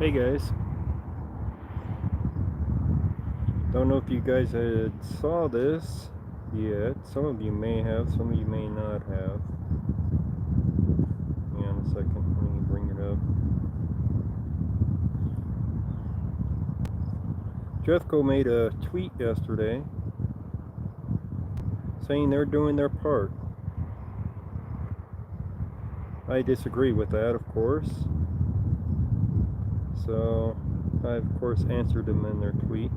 Hey guys, don't know if you guys had saw this yet. Some of you may have, some of you may not have. Hang on a second, let me bring it up. Jeffco made a tweet yesterday saying they're doing their part. I disagree with that, of course. So I of course answered them in their tweet.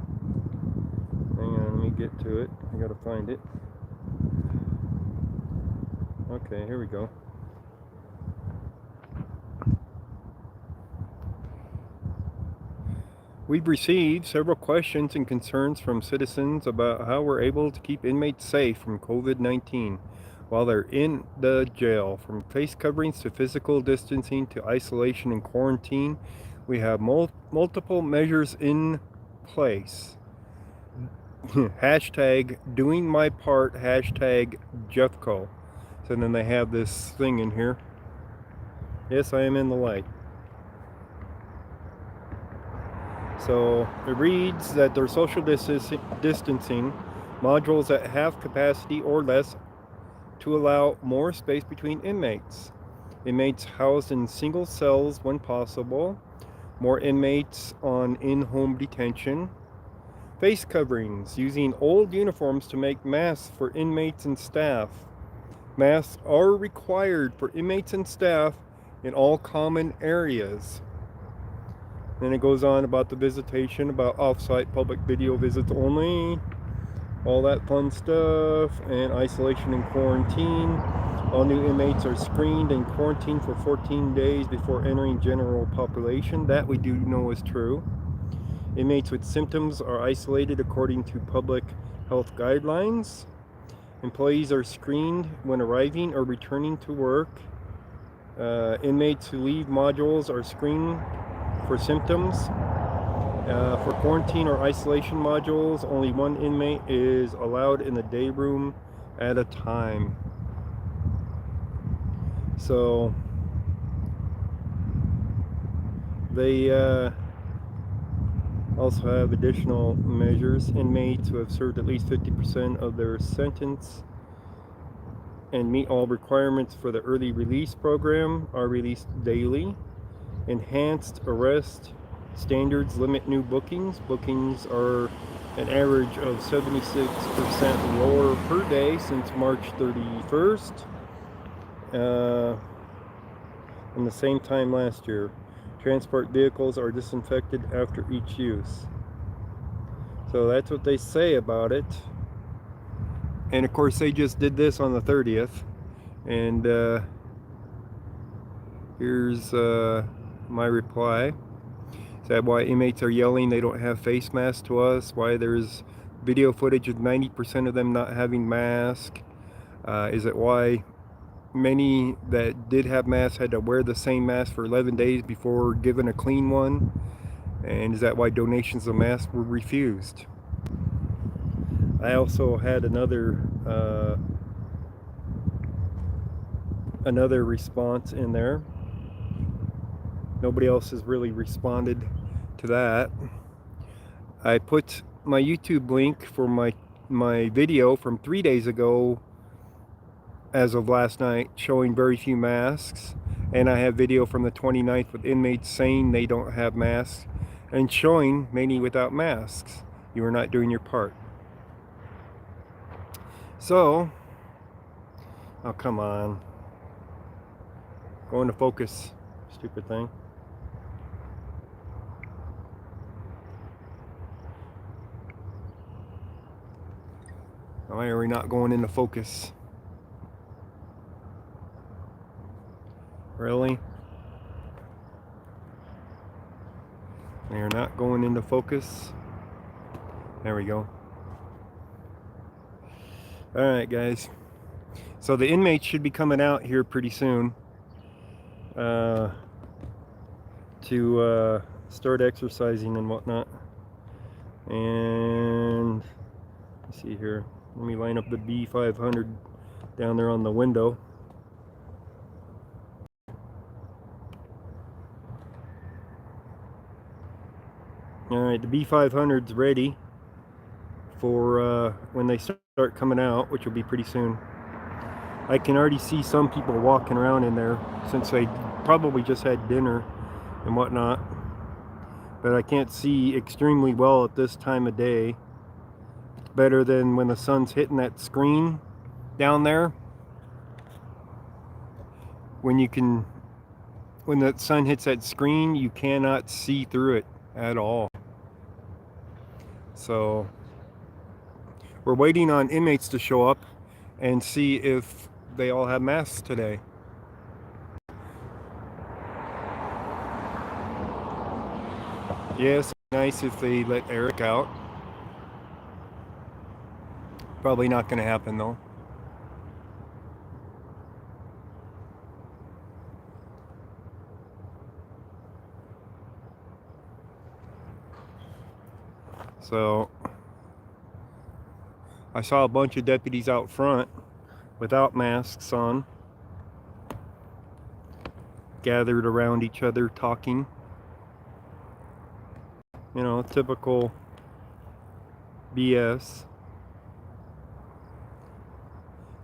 Hang on, let me get to it. I gotta find it. Okay, here we go. We've received several questions and concerns from citizens about how we're able to keep inmates safe from COVID-19 while they're in the jail. From face coverings to physical distancing to isolation and quarantine, we have multiple measures in place. Hashtag doing my part, hashtag Jeffco. So then they have this thing in here. Yes, I am in the light. So it reads that their social distancing modules at half capacity or less to allow more space between inmates. Inmates housed in single cells when possible. More inmates on in-home detention. Face coverings, using old uniforms to make masks for inmates and staff. Masks are required for inmates and staff in all common areas. Then it goes on about the visitation, about off-site public video visits only, all that fun stuff, and isolation and quarantine. All new inmates are screened and quarantined for 14 days before entering general population. That we do know is true. Inmates with symptoms are isolated according to public health guidelines. Employees are screened when arriving or returning to work. Inmates who leave modules are screened for symptoms. For quarantine or isolation modules, only one inmate is allowed in the day room at a time. So they also have additional measures. Inmates who have served at least 50% of their sentence and meet all requirements for the early release program are released daily. Enhanced arrest standards limit new bookings. Bookings are an average of 76% lower per day since March 31st, in the same time last year. Transport vehicles are disinfected after each use. So that's what they say about it. And of course they just did this on the 30th. And here's my reply. Is that why inmates are yelling they don't have face masks to us? Why there's video footage of 90% of them not having masks? Is it why many that did have masks had to wear the same mask for 11 days before given a clean one? And is that why donations of masks were refused? I also had another response in there. Nobody else has really responded to that. I put my YouTube link for my video from 3 days ago as of last night showing very few masks, and I have video from the 29th with inmates saying they don't have masks and showing many without masks. You are not doing your part. So, oh come on, go into focus, stupid thing. Why are we not going into focus? Really? We are not going into focus. There we go. Alright guys. So the inmates should be coming out here pretty soon to start exercising and whatnot. And let's see here. Let me line up the B500 down there on the window. All right, the B500's ready for when they start coming out, which will be pretty soon. I can already see some people walking around in there since they probably just had dinner and whatnot. But I can't see extremely well at this time of day. Better than when the sun's hitting that screen down there. When the sun hits that screen, you cannot see through it at all. So we're waiting on inmates to show up and see if they all have masks today. Yes, nice if they let Eric out. Probably not going to happen though. So I saw a bunch of deputies out front without masks on, gathered around each other talking. You know, typical BS.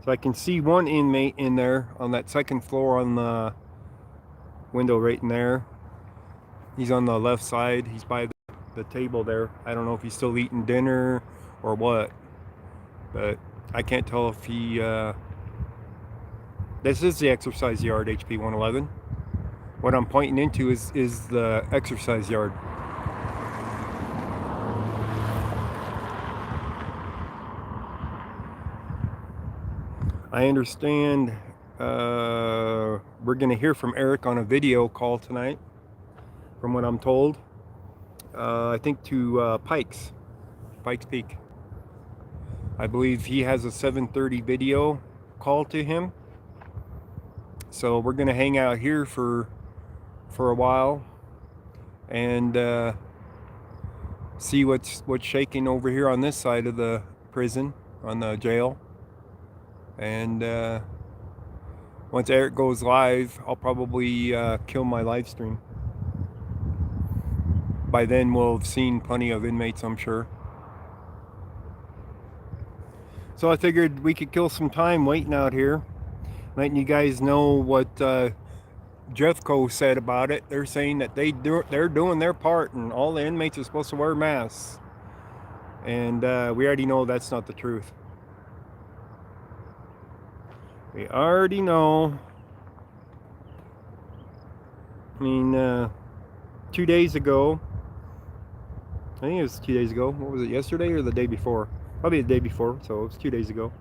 So I can see one inmate in there on that second floor on the window right in there. He's on the left side. He's by the table there. I don't know if he's still eating dinner or what, but I can't tell if he... This is the exercise yard, HP 111. What I'm pointing into is the exercise yard. I understand we're going to hear from Eric on a video call tonight, from what I'm told. I think to Pikes Peak. I believe he has a 7:30 video call to him. So we're going to hang out here for a while and see what's shaking over here on this side of the prison, on the jail. And once Eric goes live, I'll probably kill my live stream. By then we'll have seen plenty of inmates, I'm sure. So I figured we could kill some time waiting out here, letting you guys know what Jeffco said about it. They're saying that they're doing their part and all the inmates are supposed to wear masks. And we already know that's not the truth. We already know. I mean, 2 days ago, I think it was 2 days ago. What was it, yesterday or the day before? Probably the day before, so it was 2 days ago.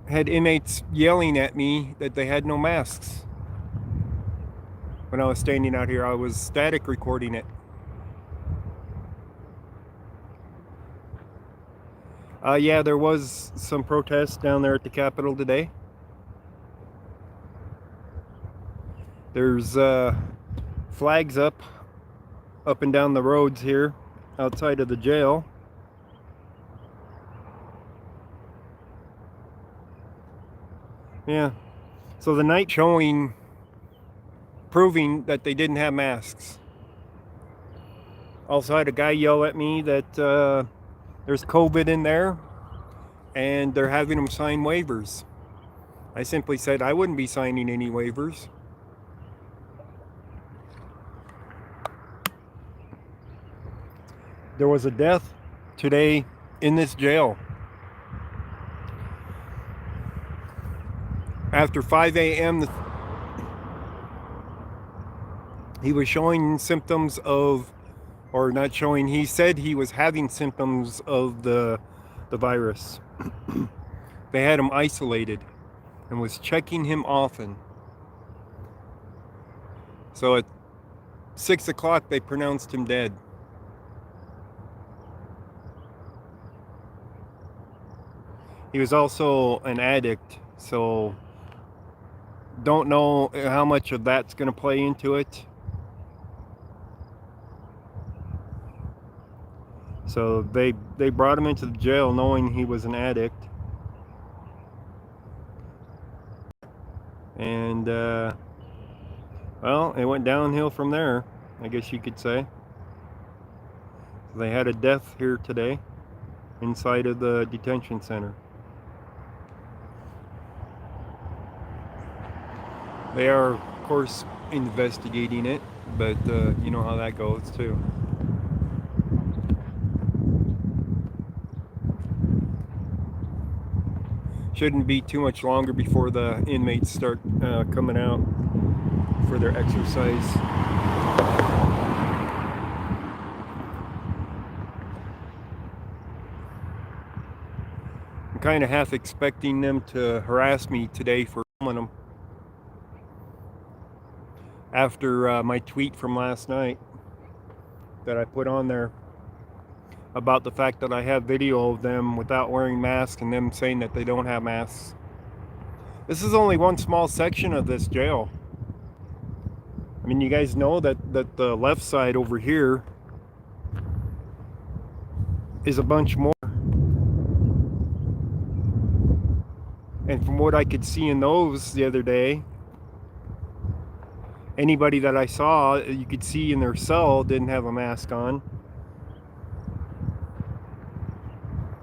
Had inmates yelling at me that they had no masks. When I was standing out here, I was static recording it. Yeah, there was some protests down there at the Capitol today. There's flags up and down the roads here outside of the jail. Yeah, so the night showing proving that they didn't have masks. Also had a guy yell at me that there's COVID in there and they're having them sign waivers. I simply said I wouldn't be signing any waivers. There was a death today in this jail. After 5 a.m., he was showing symptoms of, or not showing, he said he was having symptoms of the virus. They had him isolated and was checking him often. So at 6 o'clock, they pronounced him dead. He was also an addict, so don't know how much of that's going to play into it. So they brought him into the jail knowing he was an addict. And, well, it went downhill from there. I guess you could say. They had a death here today inside of the detention center. They are, of course, investigating it, but you know how that goes too. Shouldn't be too much longer before the inmates start coming out for their exercise. I'm kind of half expecting them to harass me today for filming them after my tweet from last night that I put on there about the fact that I have video of them without wearing masks and them saying that they don't have masks. This is only one small section of this jail. I mean, you guys know that the left side over here is a bunch more. And from what I could see in those the other day, anybody that I saw, you could see in their cell didn't have a mask on.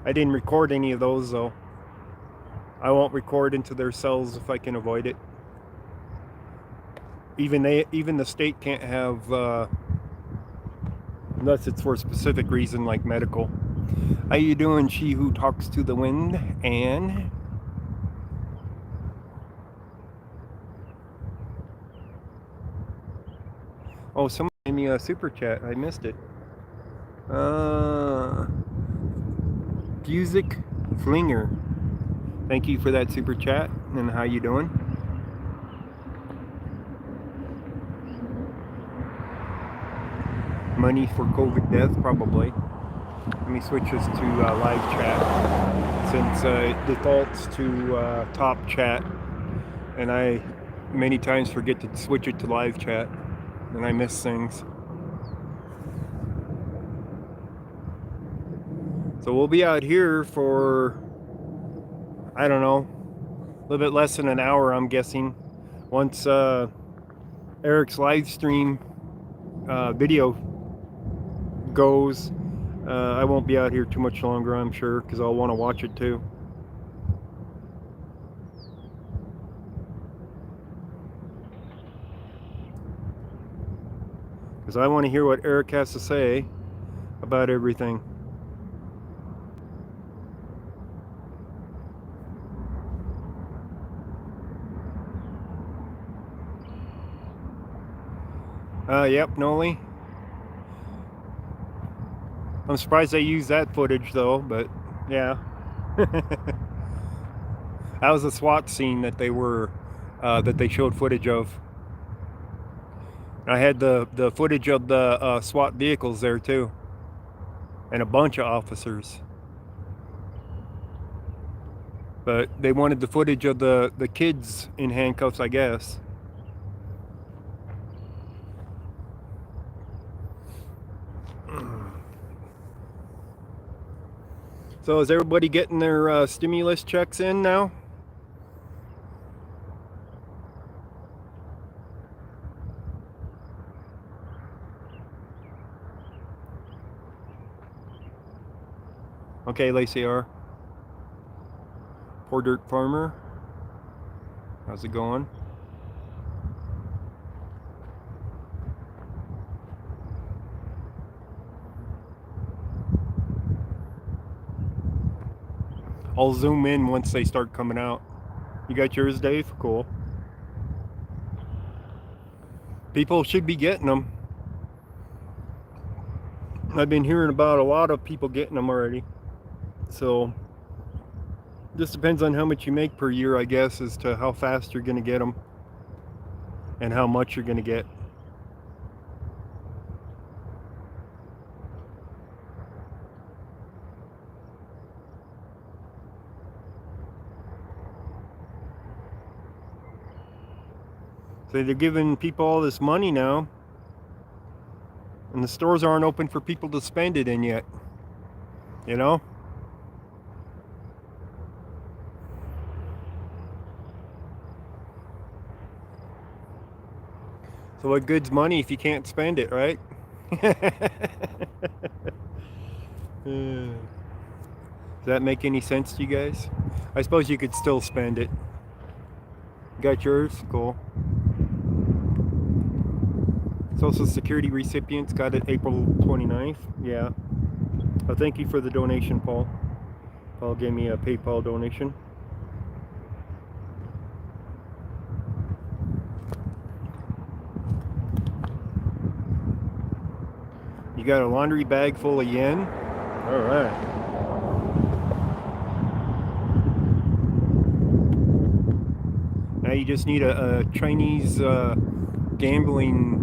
I didn't record any of those though. I won't record into their cells if I can avoid it. Even the state can't have, unless it's for a specific reason like medical. How you doing, she who talks to the wind? And oh, someone gave me a super chat. I missed it. Music Flinger. Thank you for that super chat. And how you doing? Money for COVID death, probably. Let me switch this to live chat since it defaults to top chat, and I many times forget to switch it to live chat, and I miss things. So we'll be out here for, I don't know, a little bit less than an hour, I'm guessing. Once Eric's live stream video goes, I won't be out here too much longer, I'm sure, because I'll want to watch it too. Because I want to hear what Eric has to say about everything. Yep, Noli. I'm surprised they used that footage though, but yeah. That was a SWAT scene that they were, that they showed footage of. I had the footage of the SWAT vehicles there too, and a bunch of officers. But they wanted the footage of the kids in handcuffs, I guess. So is everybody getting their stimulus checks in now? Okay, Lacey R. Poor Dirt Farmer. How's it going? I'll zoom in once they start coming out. You got yours, Dave? Cool. People should be getting them. I've been hearing about a lot of people getting them already. So, just depends on how much you make per year, I guess, as to how fast you're going to get them and how much you're going to get. So they're giving people all this money now, and the stores aren't open for people to spend it in yet. You know? So what good's money if you can't spend it, right? Does that make any sense to you guys? I suppose you could still spend it. Got yours? Cool. Social Security recipients got it April 29th. Yeah. Oh, thank you for the donation, Paul. Paul gave me a PayPal donation. You got a laundry bag full of yen? All right. Now you just need a Chinese gambling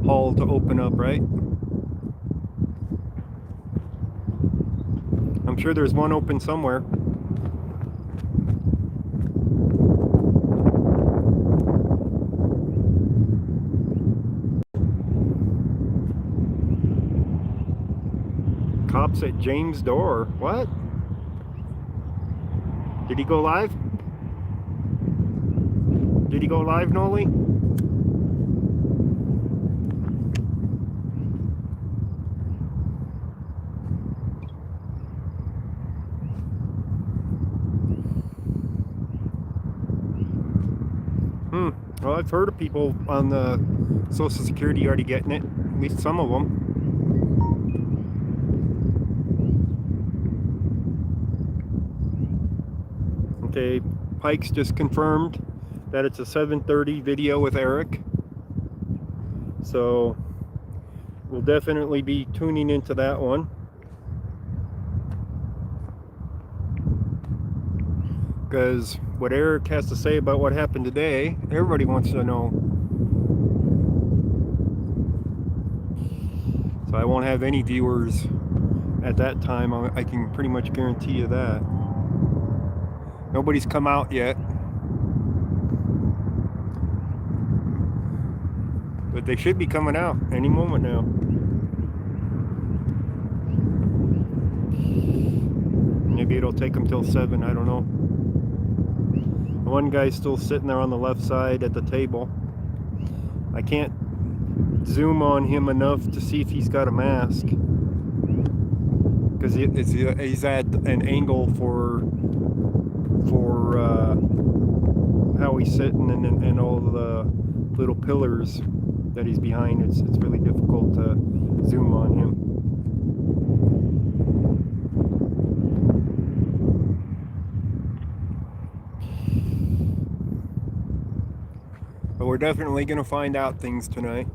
hall to open up, right? I'm sure there's one open somewhere. Cops at James' door. What? Did he go live? Did he go live, Noli? Well, I've heard of people on the Social Security already getting it. At least some of them. Okay, Pike's just confirmed that it's a 7:30 video with Eric. So we'll definitely be tuning into that one. Because what Eric has to say about what happened today, everybody wants to know. So I won't have any viewers at that time. I can pretty much guarantee you that. Nobody's come out yet. But they should be coming out any moment now. Maybe it'll take them till 7, I don't know. One guy's still sitting there on the left side at the table. I can't zoom on him enough to see if he's got a mask. Because he's at an angle for how he's sitting and all the little pillars that he's behind. It's really difficult to zoom on him. But we're definitely going to find out things tonight.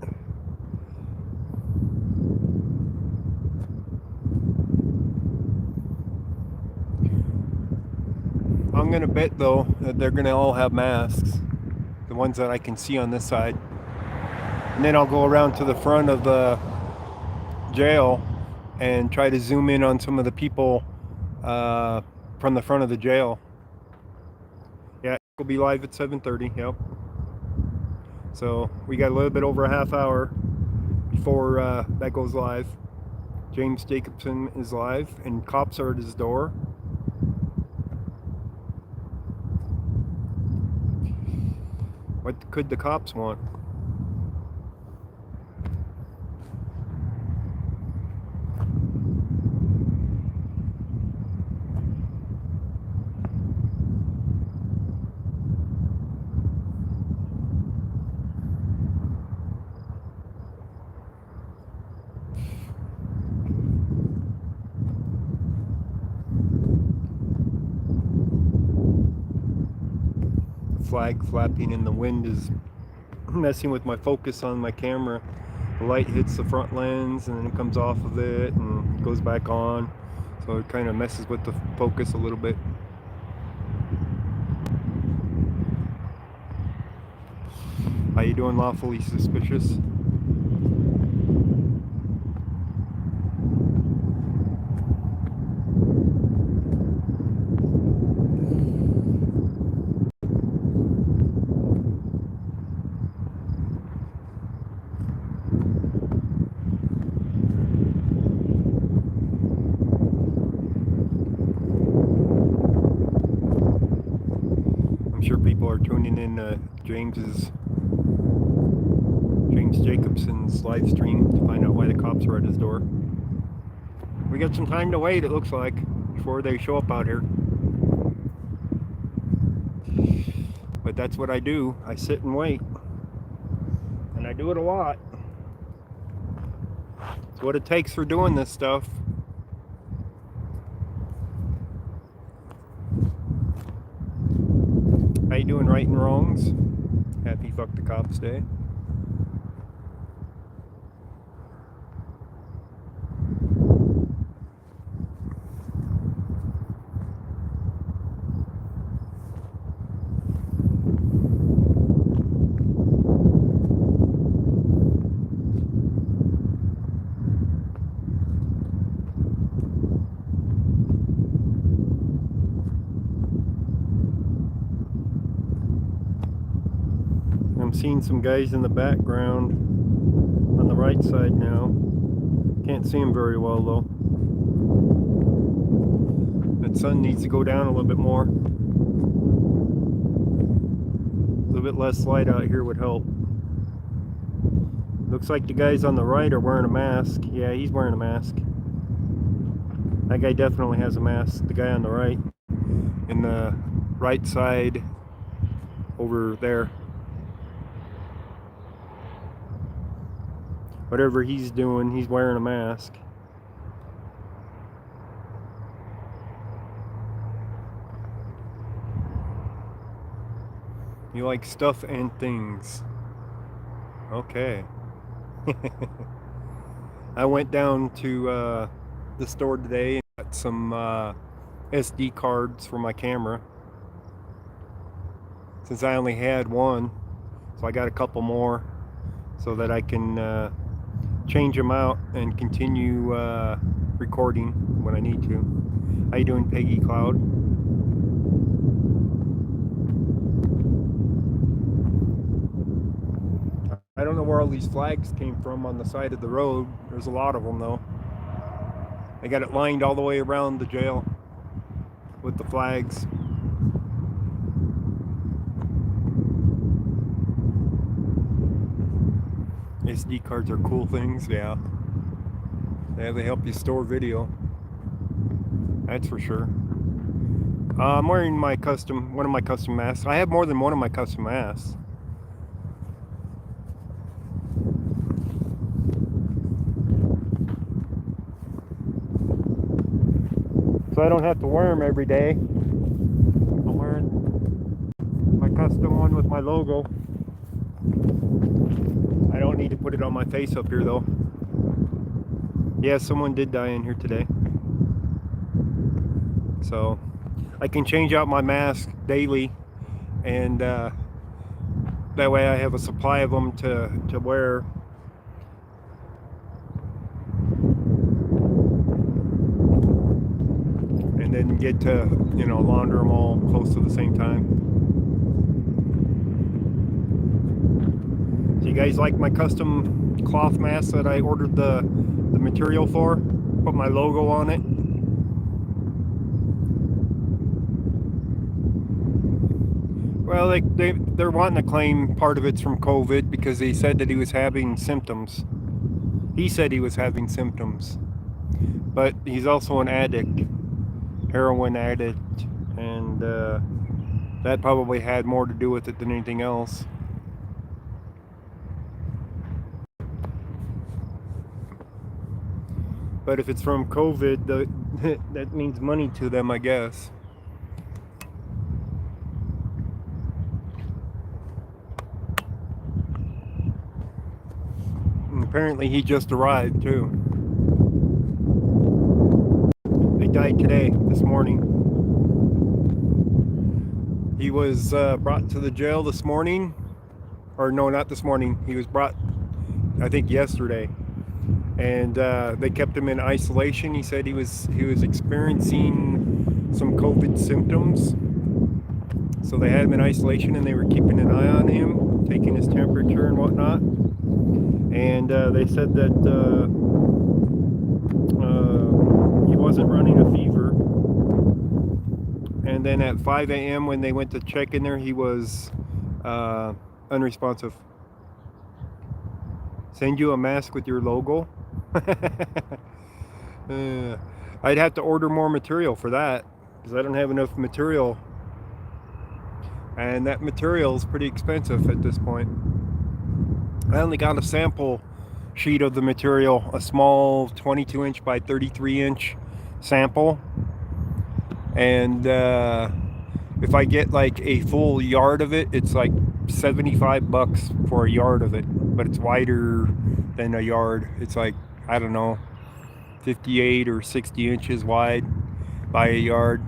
I'm going to bet, though, that they're going to all have masks. The ones that I can see on this side. And then I'll go around to the front of the jail and try to zoom in on some of the people from the front of the jail. Yeah, we'll be live at 7:30, yep. So we got a little bit over a half hour before that goes live. James Jacobson is live and cops are at his door. What could the cops want? Flag flapping in the wind is messing with my focus on my camera. The light hits the front lens and then it comes off of it and goes back on, so it kind of messes with the focus a little bit. How you doing, Lawfully Suspicious? I'm sure people are tuning in James's James Jacobson's live stream to find out why the cops are at his door. We got some time to wait, it looks like, before they show up out here. But that's what I do. I sit and wait. And I do it a lot. It's what it takes for doing this stuff. How you doing, right and wrongs? Happy Fuck the Cops Day. I'm seeing some guys in the background on the right side now. Can't see them very well though. That sun needs to go down a little bit more. A little bit less light out here would help. Looks like the guys on the right are wearing a mask. Yeah, he's wearing a mask. That guy definitely has a mask. The guy on the right. In the right side over there. Whatever he's doing, he's wearing a mask. You like stuff and things. Okay. I went down to the store today and got some SD cards for my camera. Since I only had one, so I got a couple more so that I can change them out and continue recording when I need to. How you doing, Peggy Cloud? I don't know where all these flags came from on the side of the road. There's a lot of them though. They got it lined all the way around the jail with the flags. SD cards are cool things, yeah. They help you store video. That's for sure. I'm wearing one of my custom masks. I have more than one of my custom masks. So I don't have to wear them every day. I'm wearing my custom one with my logo. I don't need to put it on my face up here though. Yeah, someone did die in here today. So I can change out my mask daily, and that way I have a supply of them to wear. And then get to, launder them all close to the same time. So you guys like my custom cloth mask that I ordered the material for? Put my logo on it. Well, they're wanting to claim part of it's from COVID because they said that he was having symptoms. He said he was having symptoms. But he's also an addict. Heroin addict, and that probably had more to do with it than anything else. But if it's from COVID, that means money to them, I guess. And apparently he just arrived too. Died today, this morning. He was brought to the jail this morning, or no, not this morning. He was brought, I think, yesterday, and they kept him in isolation. He said he was experiencing some COVID symptoms, so they had him in isolation, and they were keeping an eye on him, taking his temperature and whatnot. And they said that he wasn't running a fever, and then at 5 a.m. when they went to check in there, he was unresponsive. Send you a mask with your logo. I'd have to order more material for that because I don't have enough material, and that material is pretty expensive at this point. I only got a sample sheet of the material, a small 22 inch by 33 inch sample, and if I get like a full yard of it, it's like $75 for a yard of it, but it's wider than a yard. It's like, I don't know, 58 or 60 inches wide by a yard.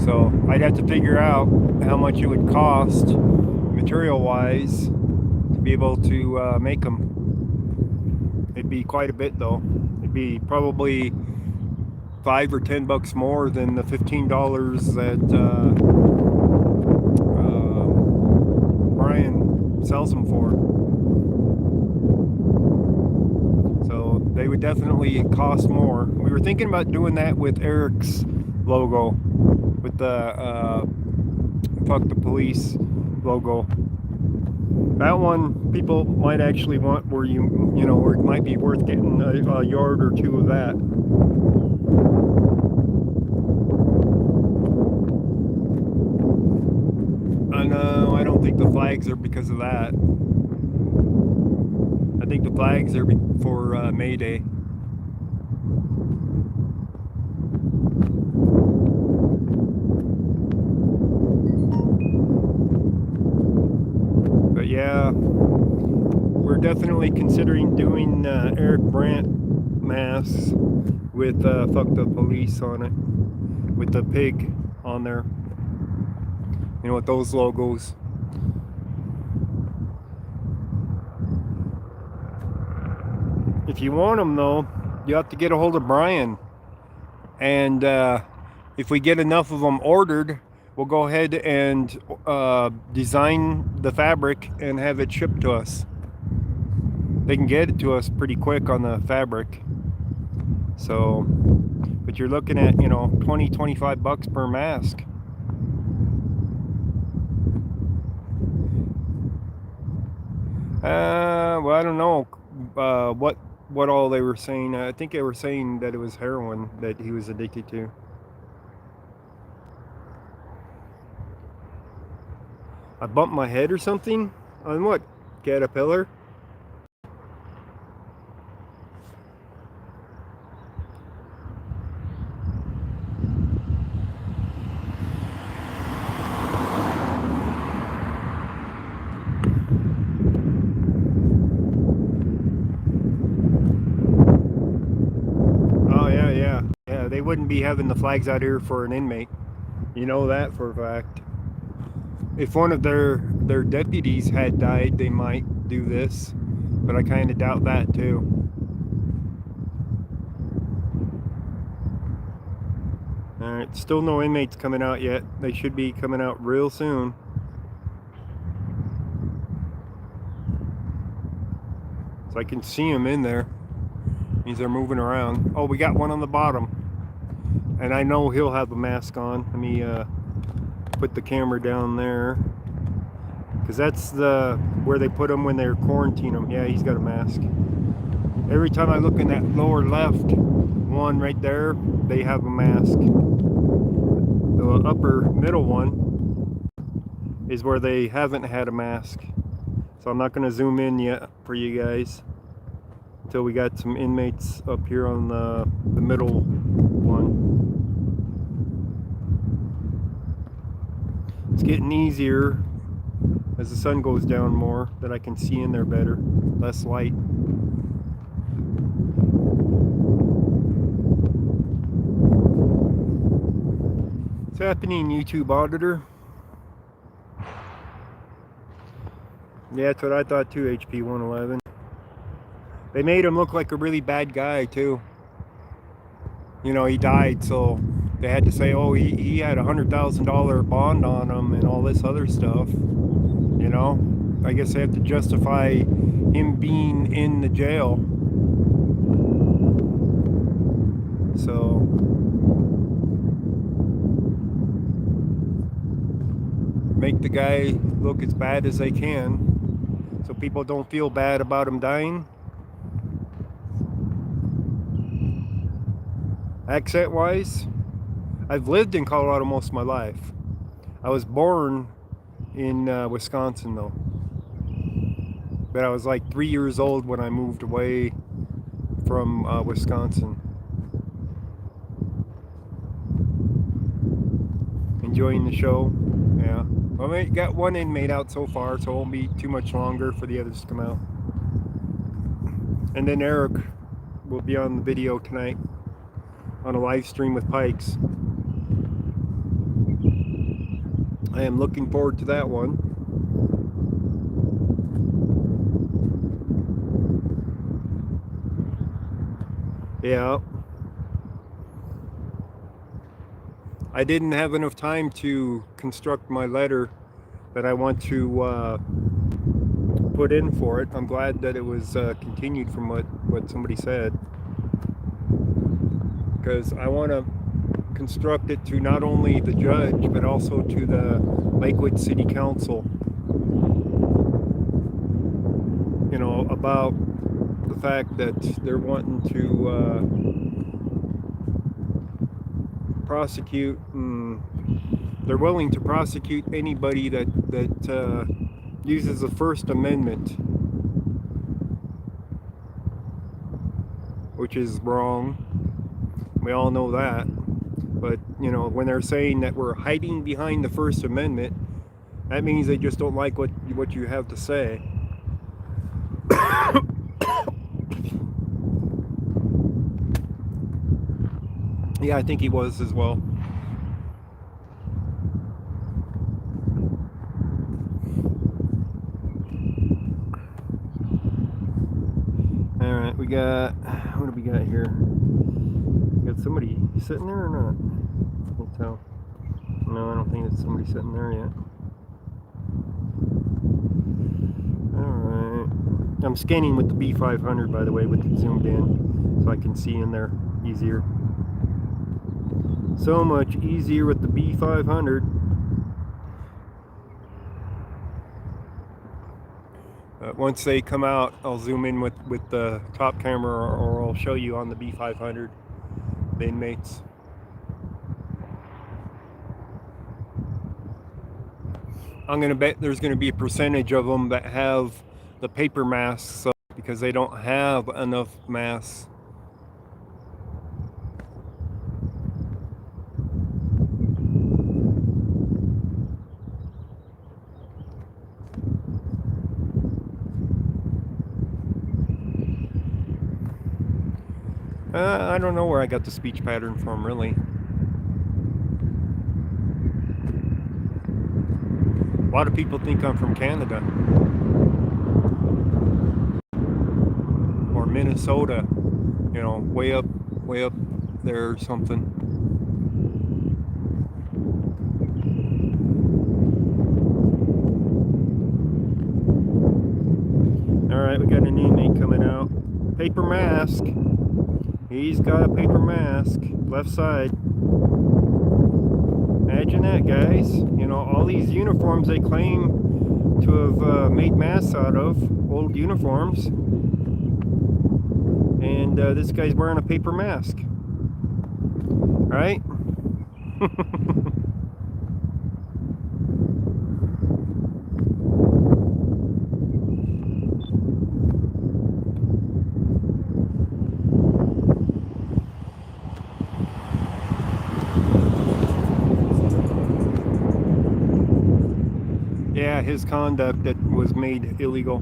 So I'd have to figure out how much it would cost material wise to be able to make them. It'd be quite a bit though. It'd be probably $5 or $10 more than the $15 that Brian sells them for. So they would definitely cost more. We were thinking about doing that with Eric's logo, with the fuck the police logo. That one people might actually want, where where it might be worth getting a yard or two of that. No, I don't think the flags are because of that. I think the flags are for May Day. But yeah, we're definitely considering doing Eric Brandt masks with fuck the police on it, with the pig on there. With those logos. If you want them though, you have to get a hold of Brian, and if we get enough of them ordered, we'll go ahead and design the fabric and have it shipped to us. They can get it to us pretty quick on the fabric. So, but you're looking at $20-25 per mask. Well, I don't know what all they were saying. I think they were saying that it was heroin that he was addicted to. I bumped my head or something? On what? Caterpillar? Yeah, they wouldn't be having the flags out here for an inmate. You know that for a fact. If one of their deputies had died, they might do this, but I kind of doubt that too. Alright, still no inmates coming out yet. They should be coming out real soon. So I can see them in there. Means they're moving around. Oh, we got one on the bottom. And I know he'll have a mask on. Let me put the camera down there. Because that's where they put him when they quarantine him. Yeah, he's got a mask. Every time I look in that lower left one right there, they have a mask. The upper middle one is where they haven't had a mask. So I'm not going to zoom in yet for you guys until we got some inmates up here on the middle one. It's getting easier as the sun goes down more, that I can see in there better, less light. What's happening, YouTube auditor? Yeah, that's what I thought too, HP 111. They made him look like a really bad guy too. He died, so they had to say, oh, he had $100,000 bond on him and all this other stuff. I guess they have to justify him being in the jail. So make the guy look as bad as they can. so people don't feel bad about them dying. Accent wise, I've lived in Colorado most of my life. I was born in Wisconsin though, but I was like 3 years old when I moved away from Wisconsin. Enjoying the show. Yeah, well, we got one inmate out so far, so it won't be too much longer for the others to come out. And then Eric will be on the video tonight on a live stream with Pikes. I am looking forward to that one. Yeah. I didn't have enough time to construct my letter that I want to put in for it. I'm glad that it was continued from what somebody said, because I want to construct it to not only the judge but also to the Lakewood City Council, you know, about the fact that they're wanting to prosecute, they're willing to prosecute anybody that uses the First Amendment, which is wrong. We all know that. But, you know, when they're saying that we're hiding behind the First Amendment, that means they just don't like what you have to say. Yeah, I think he was as well. Alright, we got, what do we got here? We got somebody sitting there or not? I can't tell. No, I don't think it's somebody sitting there yet. Alright. I'm scanning with the B500, by the way, with it zoomed in, so I can see in there easier. So much easier with the B500. Once they come out, I'll zoom in with the top camera, or I'll show you on the B500 the inmates. I'm gonna bet there's gonna be a percentage of them that have the paper masks because they don't have enough masks. I don't know where I got the speech pattern from, really. A lot of people think I'm from Canada or Minnesota, you know, way up there or something. All right, we got an inmate coming out. Paper mask. He's got a paper mask, left side. Imagine that, guys. You know, all these uniforms they claim to have made masks out of, old uniforms. And this guy's wearing a paper mask. Right? Yeah, his conduct that was made illegal.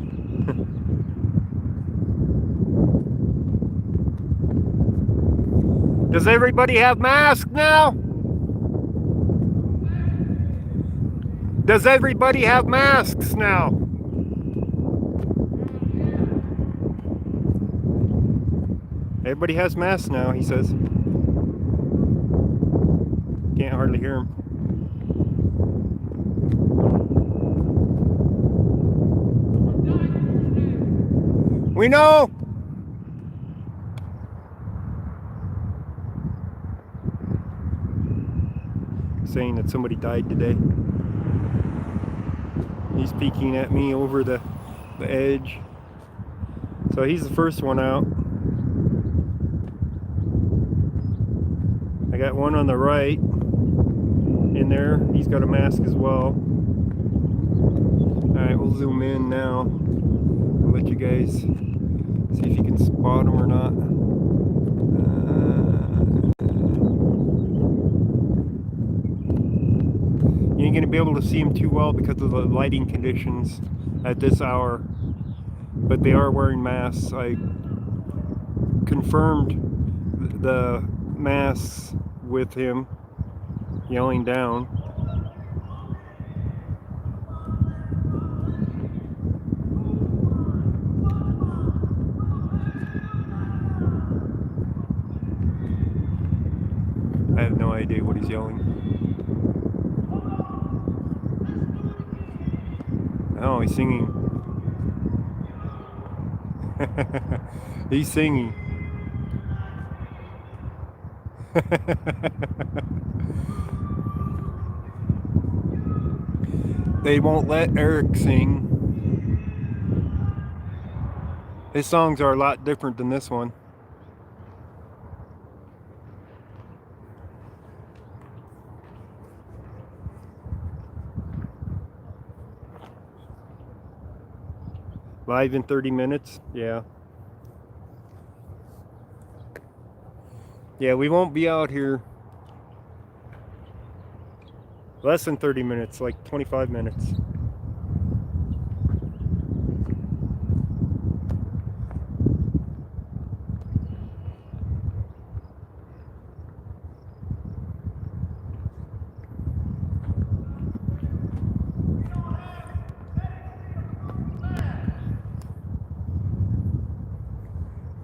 Does everybody have masks now? Does everybody have masks now? Everybody has masks now, he says. Can't hardly hear him. We know! Saying that somebody died today. He's peeking at me over the the edge. So he's the first one out. I got one on the right in there. He's got a mask as well. Alright, we'll zoom in now and let you guys see if you can spot him or not. You ain't gonna be able to see him too well because of the lighting conditions at this hour, but they are wearing masks. I confirmed the masks with him yelling down. I have no idea what he's yelling. Oh, he's singing. He's singing. They won't let Eric sing. His songs are a lot different than this one. Live in 30 minutes? Yeah. Yeah, we won't be out here less than 30 minutes, like 25 minutes.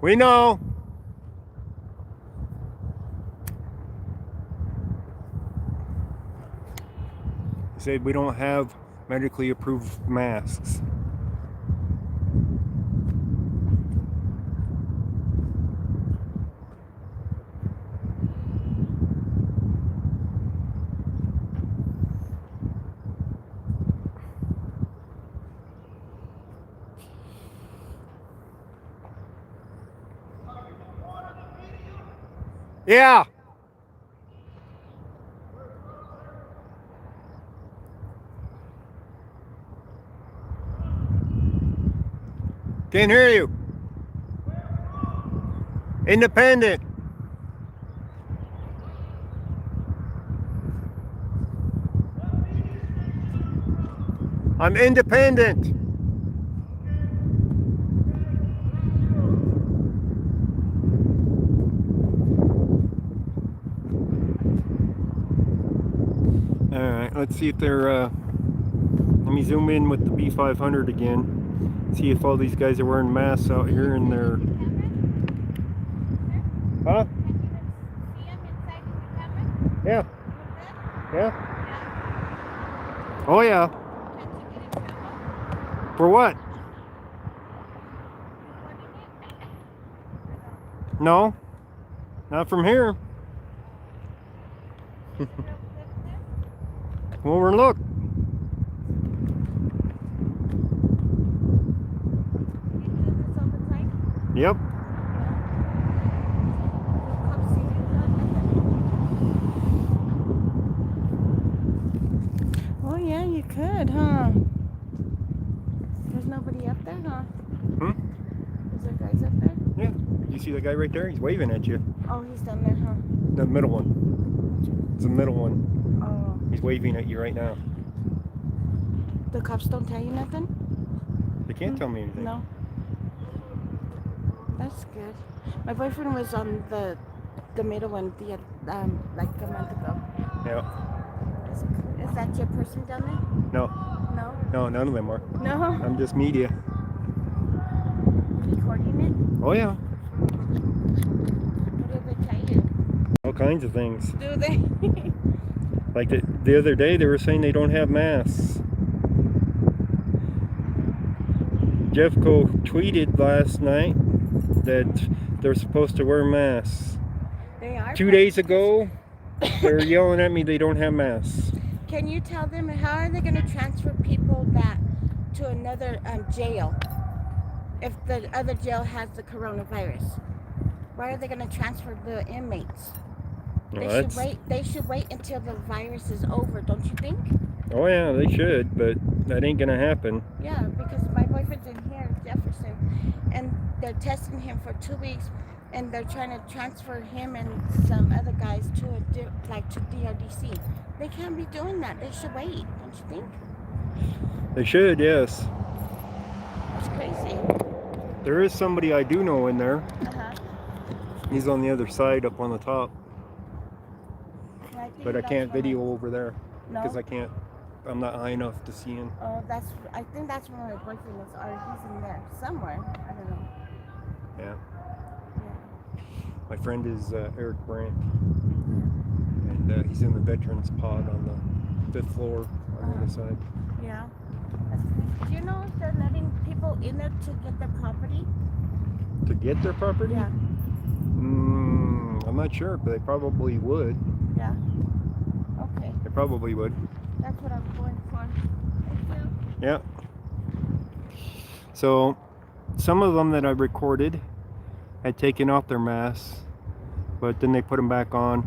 We know. He said we don't have medically approved masks. Yeah. Can't hear you. Independent. I'm independent. All right, let's see if they're, let me zoom in with the B500 again. See if all these guys are wearing masks out here in their... Huh? Yeah. Yeah. Oh yeah. For what? No. Not from here. Well, we're look. Yep. Oh yeah, you could, huh? There's nobody up there, huh? Hmm? Is there guys up there? Yeah. You see that guy right there? He's waving at you. Oh, he's down there, huh? The middle one. It's the middle one. Oh. He's waving at you right now. The cops don't tell you nothing? They can't tell me anything. No. That's good. My boyfriend was on the middle one like a month ago. Yeah. Is that your person down there? No. No? No, none of them are. No? I'm just media. Recording it? Oh yeah. What did they tell you? All kinds of things. Do they? Like the other day they were saying they don't have masks. Jeffco tweeted last night that they're supposed to wear masks. They are. 2 days ago, they were yelling at me they don't have masks. Can you tell them how are they going to transfer people that to another jail if the other jail has the coronavirus? Why are they going to transfer the inmates? Well, They should wait. They should wait until the virus is over, don't you think? Oh yeah, they should, but that ain't gonna happen. Yeah, because my boyfriend's in here, Jefferson, and they're testing him for 2 weeks, and they're trying to transfer him and some other guys to to DRDC. They can't be doing that. They should wait, don't you think? They should, yes. It's crazy. There is somebody I do know in there. Uh-huh. He's on the other side, up on the top. I But I can't video over there No? because I can't. I'm not high enough to see him. Oh, I think that's where my boyfriend is, or he's in there somewhere. I don't know. Yeah. Yeah. My friend is Eric Brandt, and he's in the veterans pod on the 5th floor on the other side. Yeah. Do you know if they're letting people in there to get their property? To get their property? Yeah. I'm not sure, but they probably would. Yeah. Okay. They probably would. That's what I'm going for. Thank you. Yeah. So, some of them that I recorded had taken off their masks, but then they put them back on.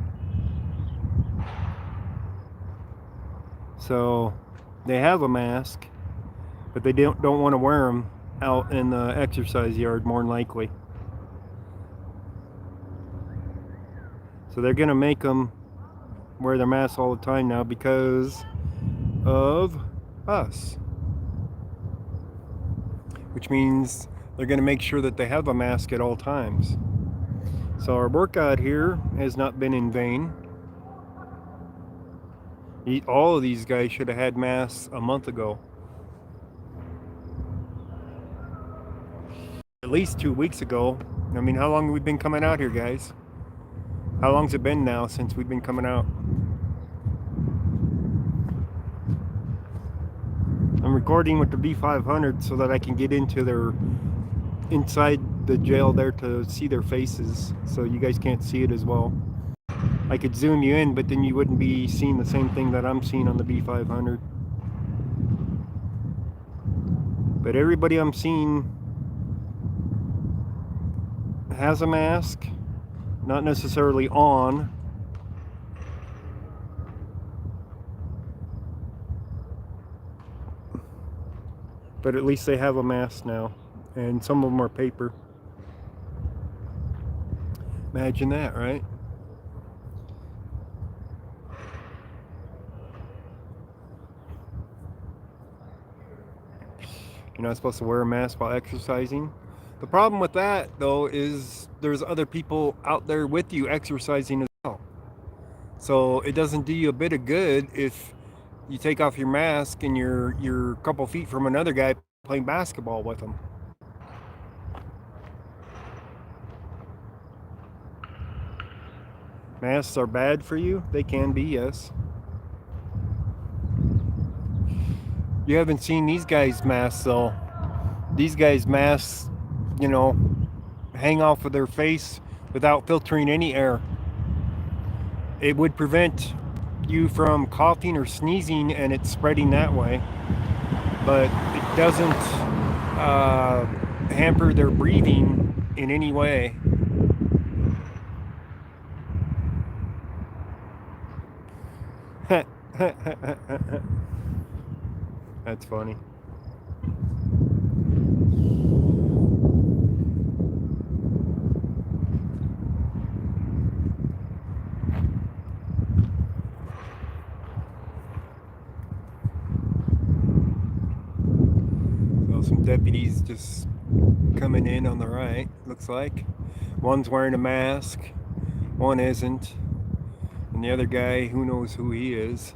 So, they have a mask, but they don't want to wear them out in the exercise yard, more than likely. So they're gonna make them wear their masks all the time now because of us, which means they're gonna make sure that they have a mask at all times. So our workout here has not been in vain. All of these guys should have had masks a month ago. At least 2 weeks ago. I mean, how long have we been coming out here, guys? How long's it been now since we've been coming out? I'm recording with the B500 so that I can get inside the jail there to see their faces, so you guys can't see it as well. I could zoom you in, but then you wouldn't be seeing the same thing that I'm seeing on the B500. But everybody I'm seeing has a mask, not necessarily on. But at least they have a mask now, and some of them are paper. Imagine that, right? You're not supposed to wear a mask while exercising. The problem with that, though, is there's other people out there with you exercising as well. So it doesn't do you a bit of good if you take off your mask and you're a couple feet from another guy playing basketball with him. Masks are bad for you? They can be, yes. You haven't seen these guys' masks, though. These guys' masks, you know, hang off of their face without filtering any air. It would prevent you from coughing or sneezing and it's spreading that way, but it doesn't hamper their breathing in any way. That's funny. So some deputies just coming in on the right, looks like. One's wearing a mask, one isn't, and the other guy, who knows who he is.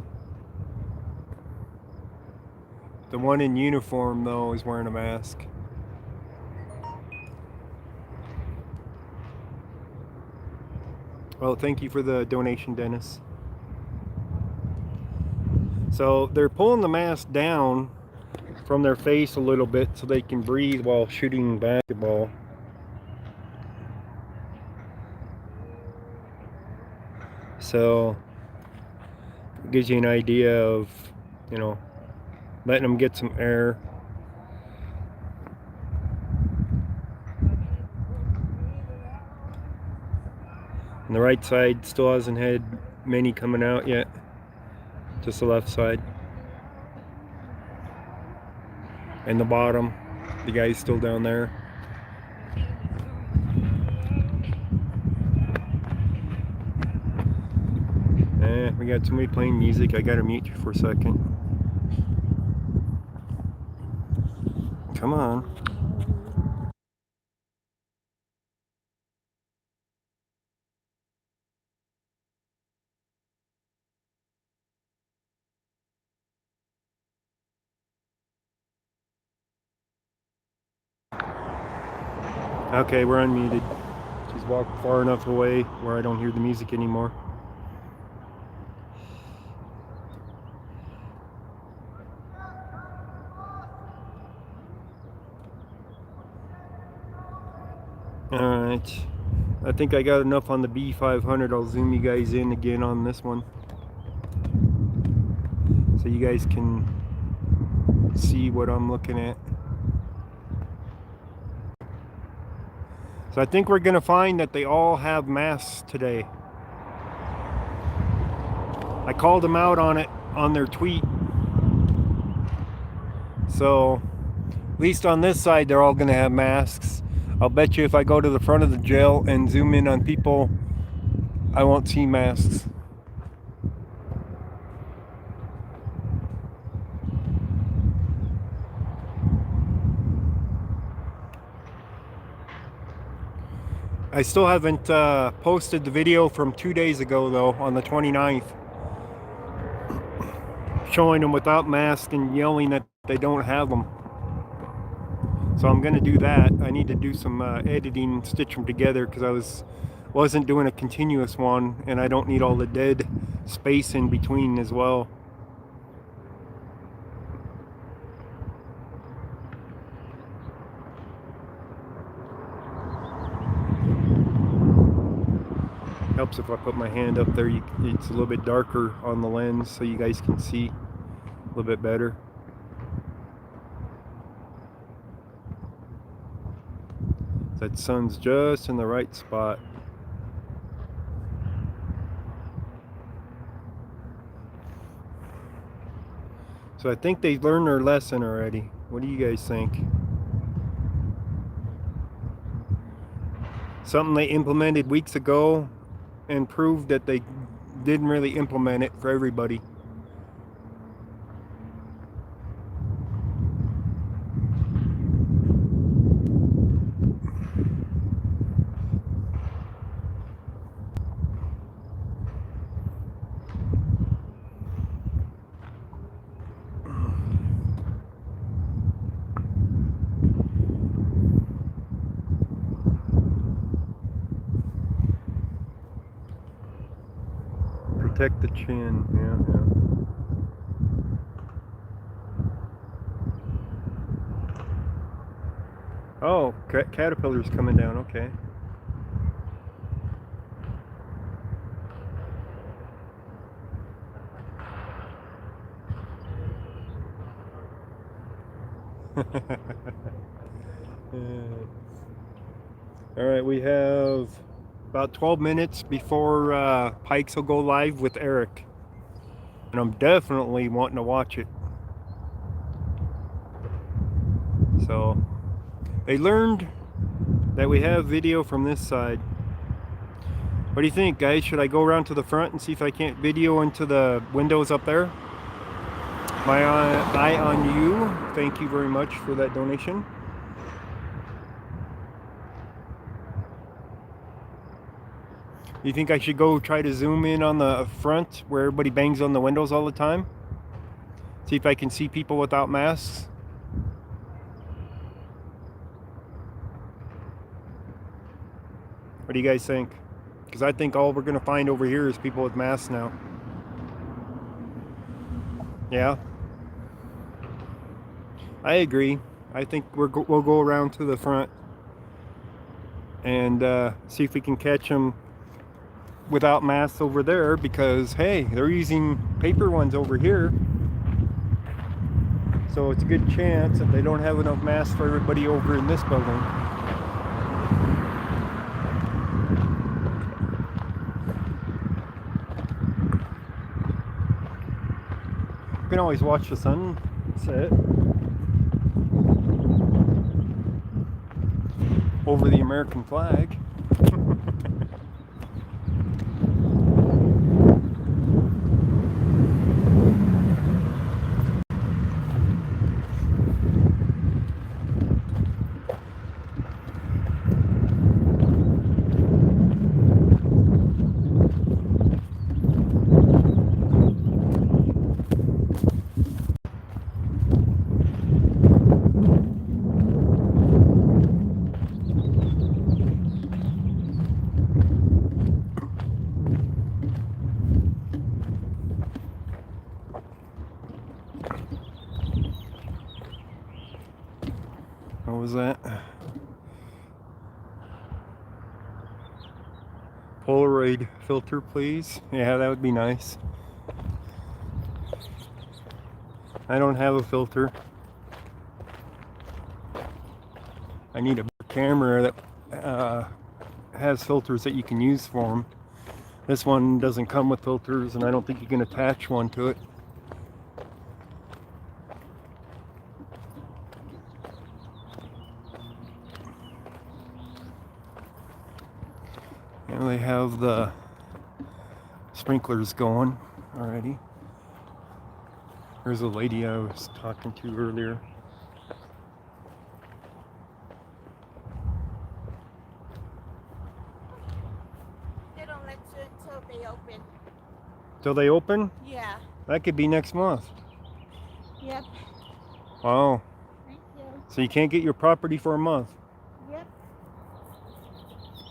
The one in uniform, though, is wearing a mask. Well, thank you for the donation, Dennis. So they're pulling the mask down from their face a little bit so they can breathe while shooting basketball. So it gives you an idea of, you know, letting them get some air And the right side still hasn't had many coming out yet. Just the left side. And the bottom, the guy's still down there. We got somebody playing music. I gotta mute you for a second. Come on. Okay, we're unmuted. She's walked far enough away where I don't hear the music anymore. Alright. I think I got enough on the B500. I'll zoom you guys in again on this one, so you guys can see what I'm looking at. So I think we're going to find that they all have masks today. I called them out on it on their tweet. So at least on this side they're all going to have masks. I'll bet you if I go to the front of the jail and zoom in on people, I won't see masks. I still haven't posted the video from 2 days ago though, on the 29th, showing them without masks and yelling that they don't have them. So I'm going to do that. I need to do some editing and stitch them together, because I wasn't doing a continuous one, and I don't need all the dead space in between as well. Helps if I put my hand up there. It's a little bit darker on the lens, so you guys can see a little bit better. That sun's just in the right spot. So I think they learned their lesson already. What do you guys think? Something they implemented weeks ago and proved that they didn't really implement it for everybody. Protect the chin. Yeah. Oh, caterpillar's coming down. Okay. All right, we have about 12 minutes before Pikes will go live with Eric, and I'm definitely wanting to watch it. So they learned that we have video from this side. What do you think, guys? Should I go around to the front and see if I can't video into the windows up there? My eye on you. Thank you very much for that donation. You think I should go try to zoom in on the front where everybody bangs on the windows all the time? See if I can see people without masks? What do you guys think? Because I think all we're going to find over here is people with masks now. Yeah? I agree. I think we'll go around to the front and see if we can catch them without masks over there, because hey, they're using paper ones over here, so it's a good chance that they don't have enough masks for everybody over in this building. can always watch the sunset over the American flag. What was that? Polaroid filter, please. Yeah, that would be nice. I don't have a filter. I need a camera that has filters that you can use for them. This one doesn't come with filters, and I don't think you can attach one to it. And they have the sprinklers going already. There's a lady I was talking to earlier. They don't let you until they open. Till they open? Yeah. That could be next month. Yep. Wow. Thank you. So you can't get your property for a month. Yep.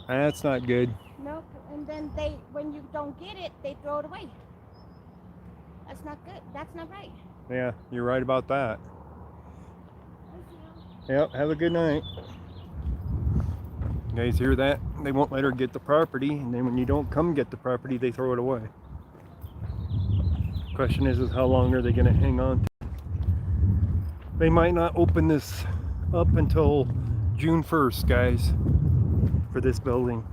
That's not good. Nope. And then when you don't get it, they throw it away. That's not good. That's not right. Yeah, you're right about that. Thank you. Yep, have a good night. You guys hear that? They won't let her get the property, and then when you don't come get the property, they throw it away. Question is how long are they going to hang on to? They might not open this up until June 1st, guys, for this building.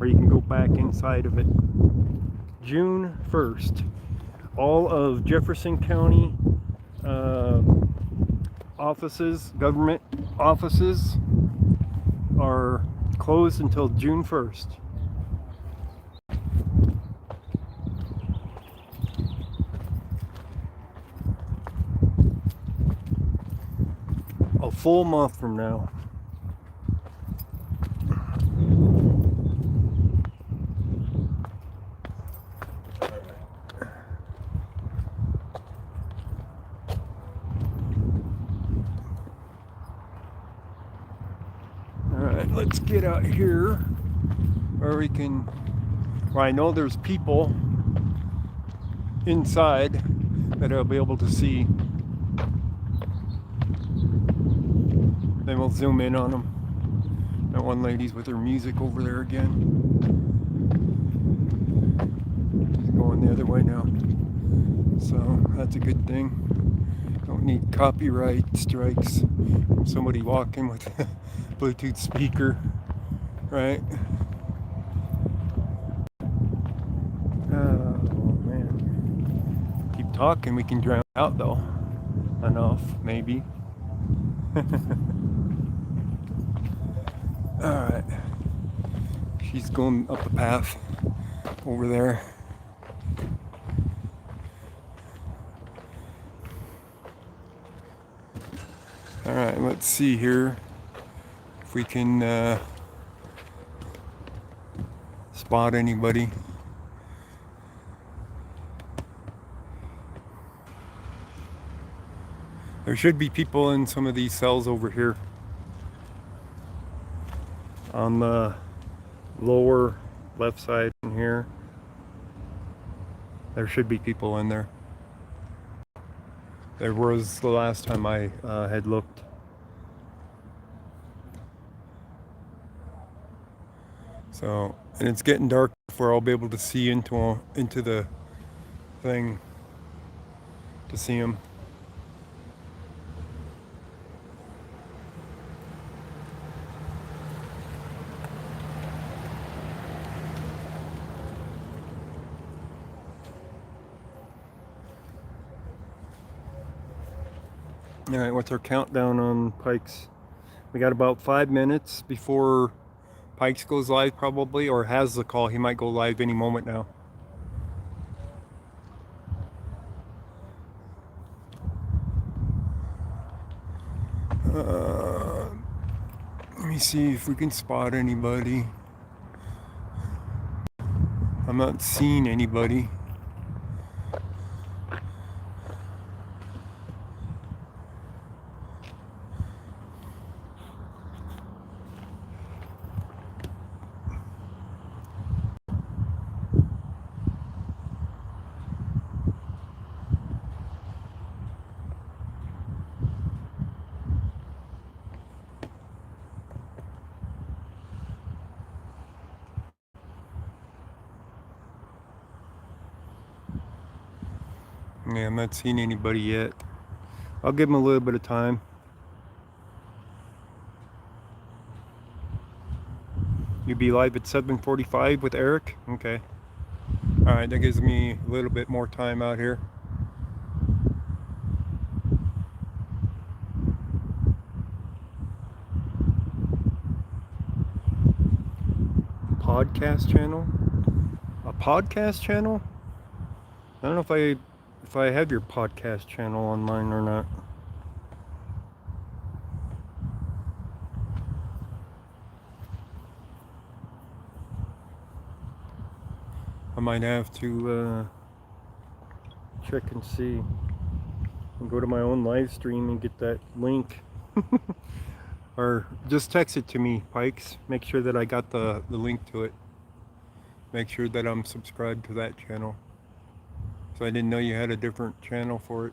Or you can go back inside of it. June 1st. All of Jefferson County offices, government offices, are closed until June 1st. A full month from now. Alright, let's get out here where we can. Well, I know there's people inside that I'll be able to see. Then we'll zoom in on them. That one lady's with her music over there again. She's going the other way now. So that's a good thing. Don't need copyright strikes from somebody walking with a Bluetooth speaker, right? Oh man. Keep talking, we can drown out though. Enough, maybe. Alright. She's going up a path over there. Alright, let's see here if we can spot anybody. There should be people in some of these cells over here. On the lower left side in here, there should be people in there. There was the last time I had looked. So, and it's getting dark before I'll be able to see into the thing to see them. All right, what's our countdown on Pikes? We got about 5 minutes before Pikes goes live, probably, or has the call. He might go live any moment now. Let me see if we can spot anybody. I'm not seeing anybody. Yeah, I'm not seeing anybody yet. I'll give him a little bit of time. You'll be live at 7:45 with Eric? Okay. All right, that gives me a little bit more time out here. Podcast channel? A podcast channel? I don't know if I have your podcast channel online or not. I might have to check and see. And go to my own live stream and get that link. Or just text it to me, Pikes. Make sure that I got the link to it. Make sure that I'm subscribed to that channel. So I didn't know you had a different channel for it.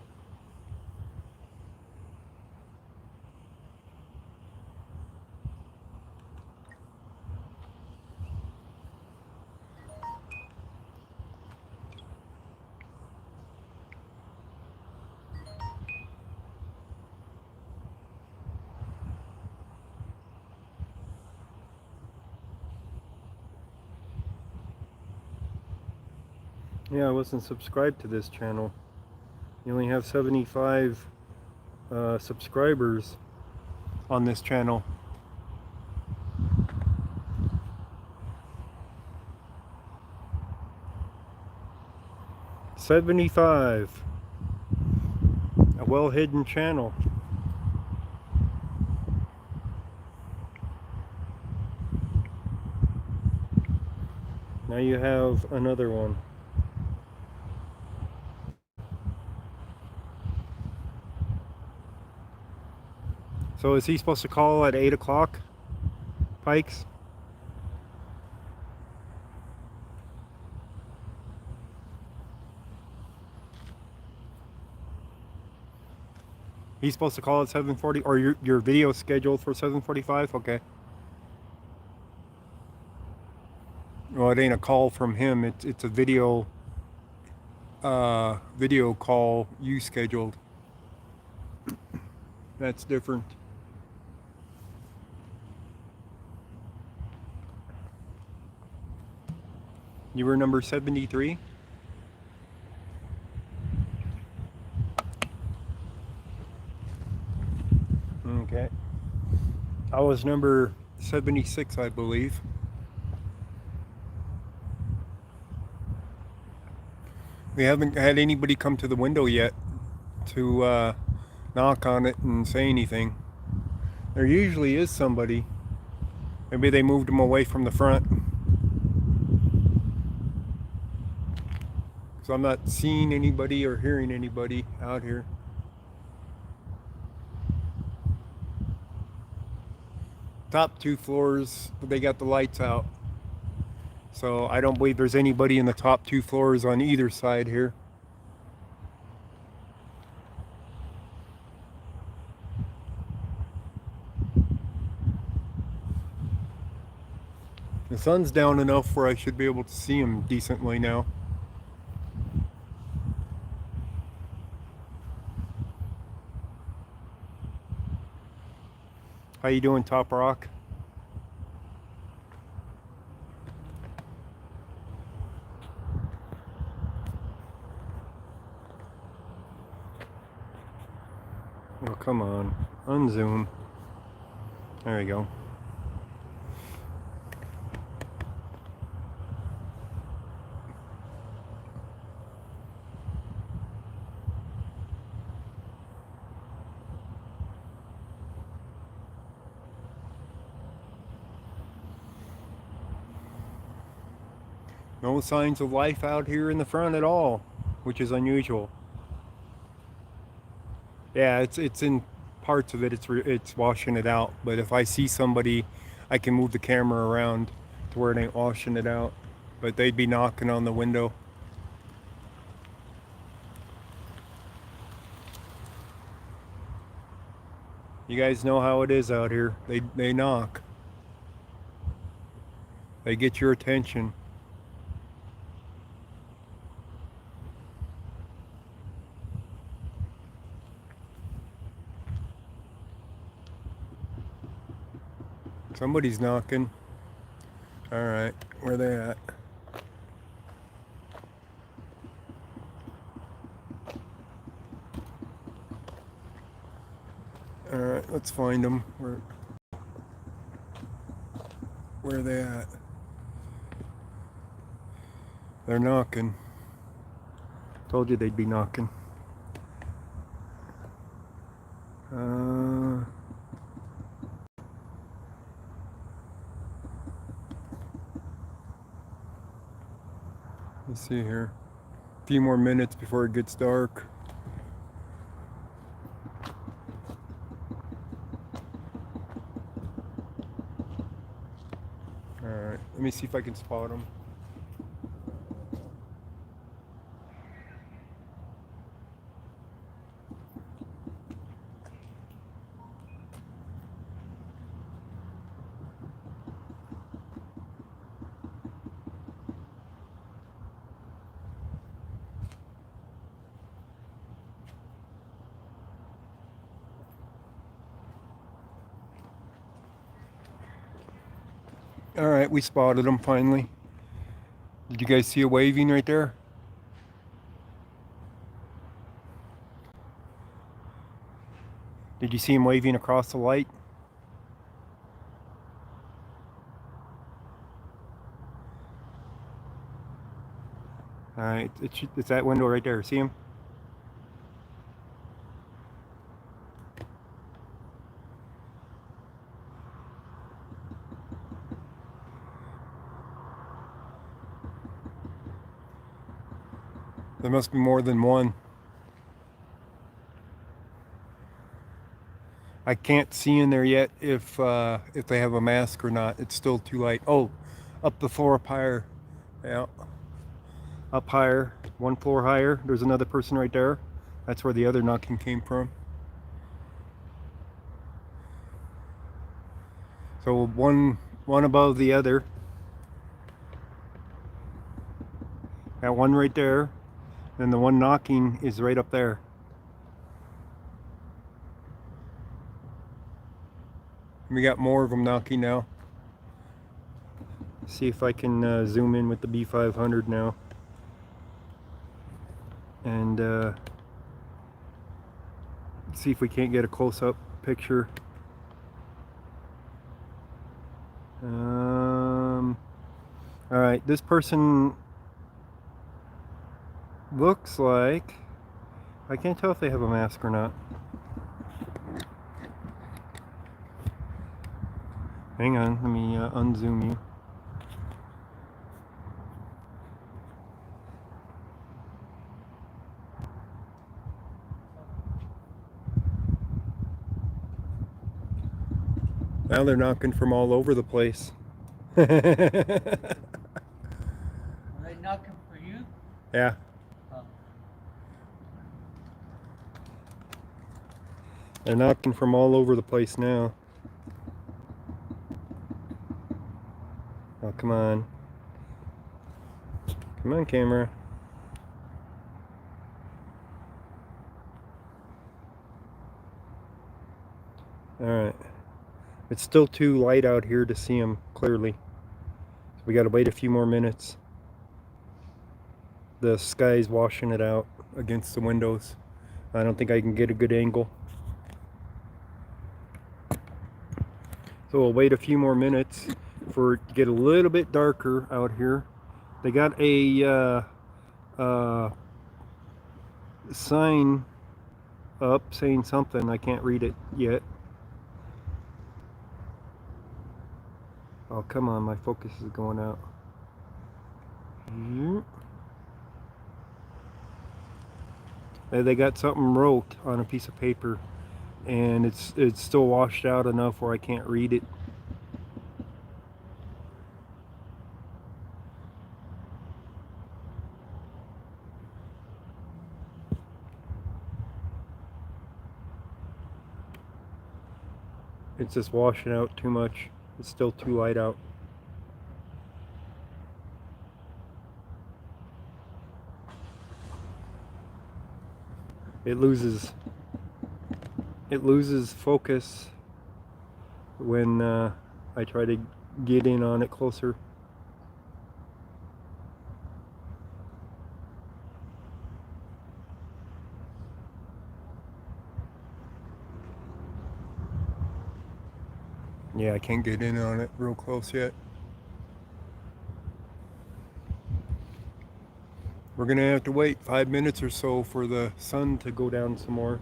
Yeah, I wasn't subscribed to this channel. You only have 75 subscribers on this channel. $75. A well-hidden channel. Now you have another one. So is he supposed to call at 8 o'clock, Pikes? He's supposed to call at 7:40, or your video scheduled for 7:45? Okay. Well, it ain't a call from him. It's a video call you scheduled. That's different. You were number 73? Okay. I was number 76, I believe. We haven't had anybody come to the window yet to knock on it and say anything. There usually is somebody. Maybe they moved them away from the front. So I'm not seeing anybody or hearing anybody out here. Top 2 floors, they got the lights out. So I don't believe there's anybody in the top 2 floors on either side here. The sun's down enough where I should be able to see him decently now. How you doing, Top Rock? come on. Unzoom. There we go. No signs of life out here in the front at all, which is unusual. Yeah, it's in parts of it. It's washing it out. But if I see somebody, I can move the camera around to where it ain't washing it out. But they'd be knocking on the window. You guys know how it is out here. They knock. They get your attention. Somebody's knocking. All right, where they at? All right, let's find them. Where are they at? They're knocking. Told you they'd be knocking. Let's see here. A few more minutes before it gets dark. Alright, let me see if I can spot them. Alright, we spotted them finally. Did you guys see a waving right there? Did you see him waving across the light? Alright, it's that window right there. See him? There must be more than one. I can't see in there yet if they have a mask or not. It's still too light. Oh, up the floor up higher. Yeah. Up higher, one floor higher. There's another person right there. That's where the other knocking came from. So one above the other. That one right there. And the one knocking is right up there. We got more of them knocking now. See if I can zoom in with the B500 now. And see if we can't get a close-up picture. Alright, this person looks like, I can't tell if they have a mask or not. Hang on, let me unzoom you. Now they're knocking from all over the place. Are they knocking for you? Yeah. Oh. They're knocking from all over the place now. Oh, come on. Come on, camera. Alright. It's still too light out here to see them clearly. So we gotta wait a few more minutes. The sky's washing it out against the windows. I don't think I can get a good angle. So we'll wait a few more minutes for it to get a little bit darker out here. They got a sign up saying something. I can't read it yet. Oh, come on, my focus is going out. They got something wrote on a piece of paper, and it's still washed out enough where I can't read it. It's just washing out too much. It's still too light out. It loses focus when I try to get in on it closer. Yeah, I can't get in on it real close yet. We're gonna have to wait 5 minutes or so for the sun to go down some more.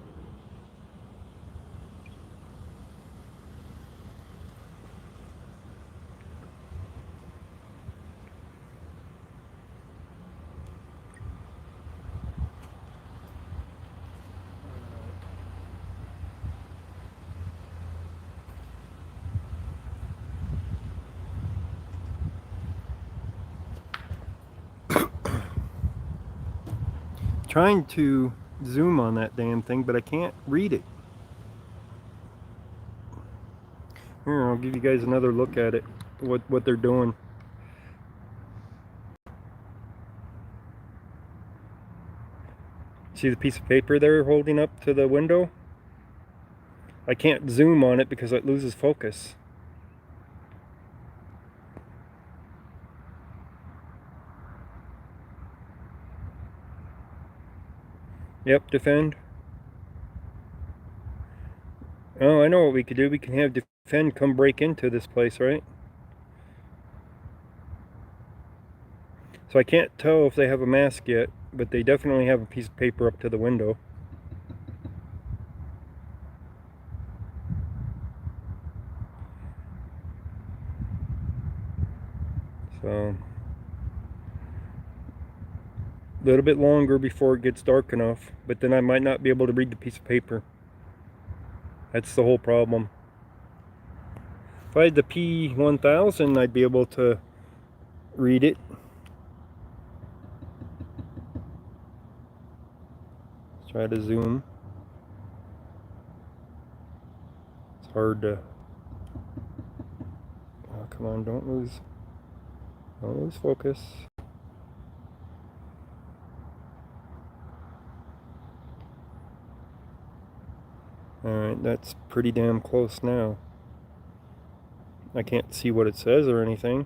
Trying to zoom on that damn thing, but I can't read it. Here, I'll give you guys another look at it, what they're doing. See the piece of paper they're holding up to the window? I can't zoom on it because it loses focus. Yep, defend. Oh, I know what we could do. We can have defend come break into this place, right? So I can't tell if they have a mask yet, but they definitely have a piece of paper up to the window. So a little bit longer before it gets dark enough, but then I might not be able to read the piece of paper. That's the whole problem. If I had the P1000, I'd be able to read it. Let's try to zoom. It's hard to... Oh, come on, don't lose focus. Alright, that's pretty damn close now. I can't see what it says or anything.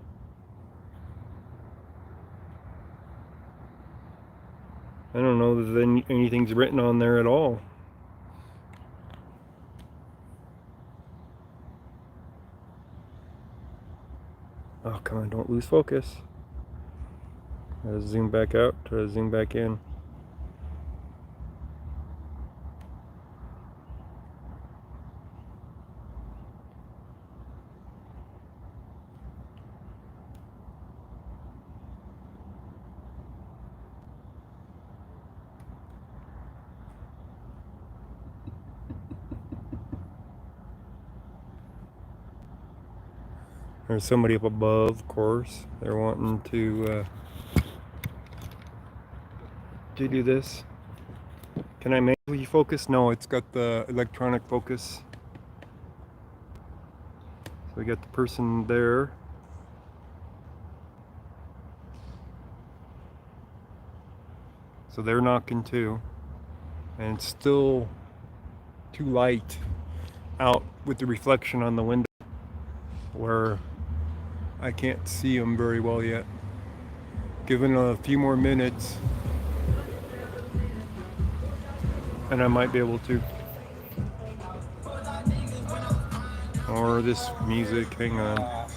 I don't know that anything's written on there at all. Oh, come on, don't lose focus. Gotta zoom back out, try to zoom back in. There's somebody up above, of course. They're wanting to do this. Can I manually focus? No, it's got the electronic focus. So we got the person there. So they're knocking too. And it's still too light out with the reflection on the window where I can't see them very well yet. Given a few more minutes, and I might be able to. Or this music. Hang on.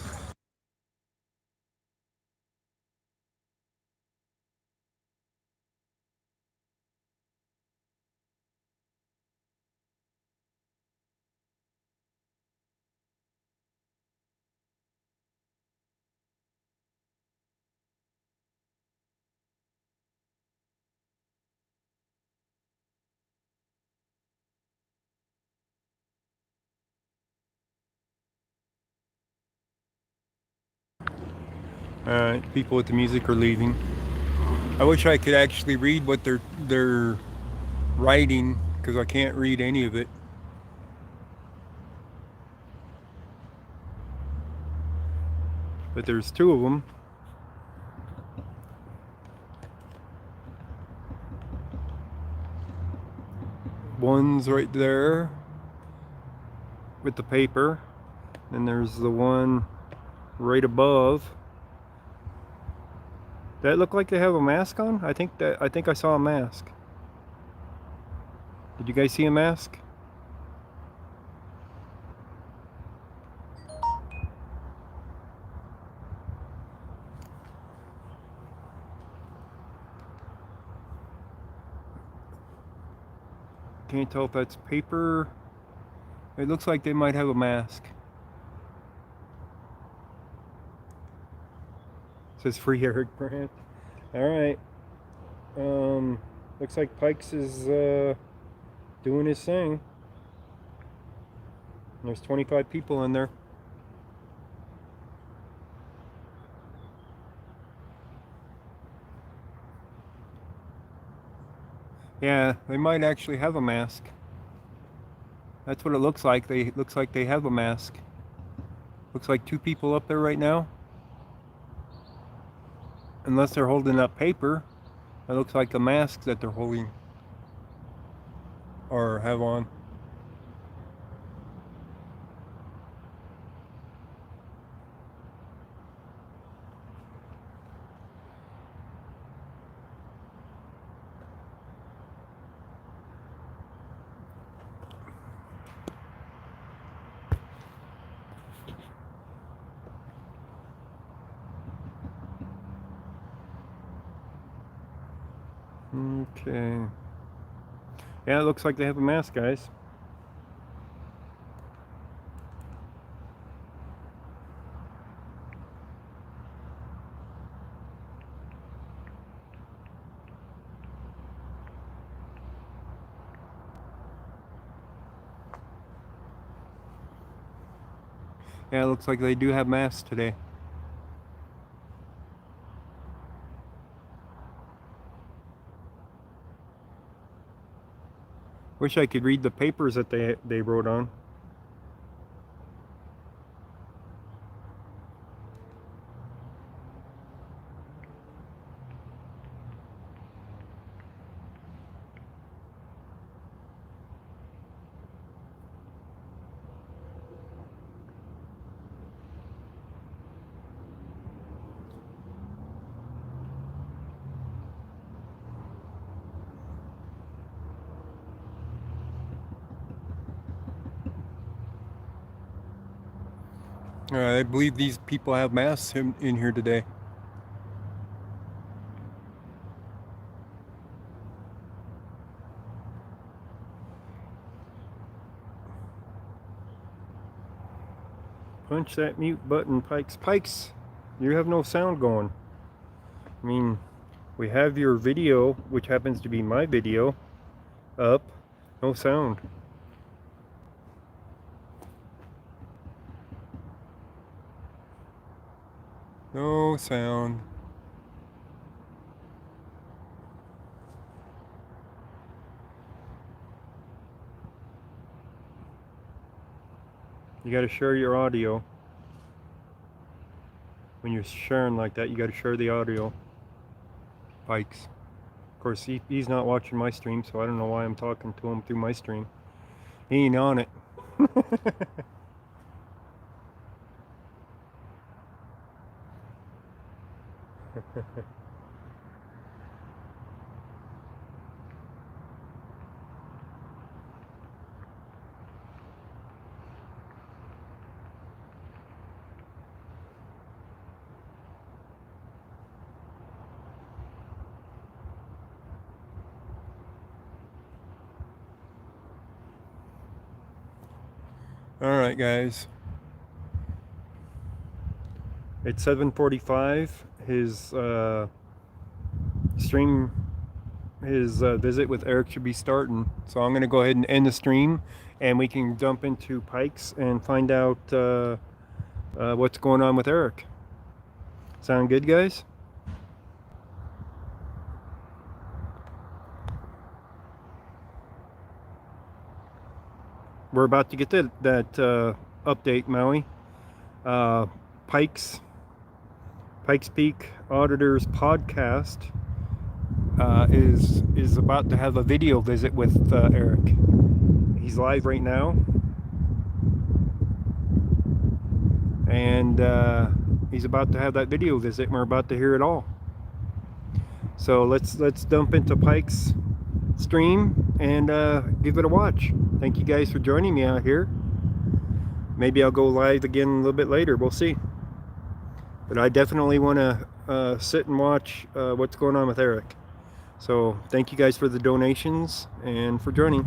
People with the music are leaving. I wish I could actually read what they're writing, because I can't read any of it. But there's two of them. One's right there with the paper, and there's the one right above. That look like they have a mask on? I think I saw a mask. Did you guys see a mask? Can't tell if that's paper. It looks like they might have a mask. It says free Eric Brandt. Alright. Looks like Pikes is doing his thing. There's 25 people in there. Yeah, they might actually have a mask. That's what it looks like. Looks like they have a mask. Looks like two people up there right now. Unless they're holding up paper. It looks like a mask that they're holding or have on. Okay. Yeah, it looks like they have a mask, guys. Yeah, it looks like they do have masks today. Wish I could read the papers that they wrote on. I believe these people have masks in here today. Punch that mute button, Pikes. Pikes, you have no sound going. I mean, we have your video, which happens to be my video, up. No sound. No sound. You gotta share your audio. When you're sharing like that, you gotta share the audio. Pikes. Of course, he's not watching my stream, so I don't know why I'm talking to him through my stream. He ain't on it. All right, guys. It's 7:45. His stream, his visit with Eric should be starting. So I'm going to go ahead and end the stream, and we can jump into Pikes and find out what's going on with Eric. Sound good, guys? We're about to get that update, Maui. Pikes Peak Auditors podcast is about to have a video visit with Eric. He's live right now, and he's about to have that video visit, and we're about to hear it all. So let's dump into Pike's stream and give it a watch. Thank you guys for joining me out here. Maybe I'll go live again a little bit later. We'll see. But I definitely want to sit and watch what's going on with Eric. So thank you guys for the donations and for joining.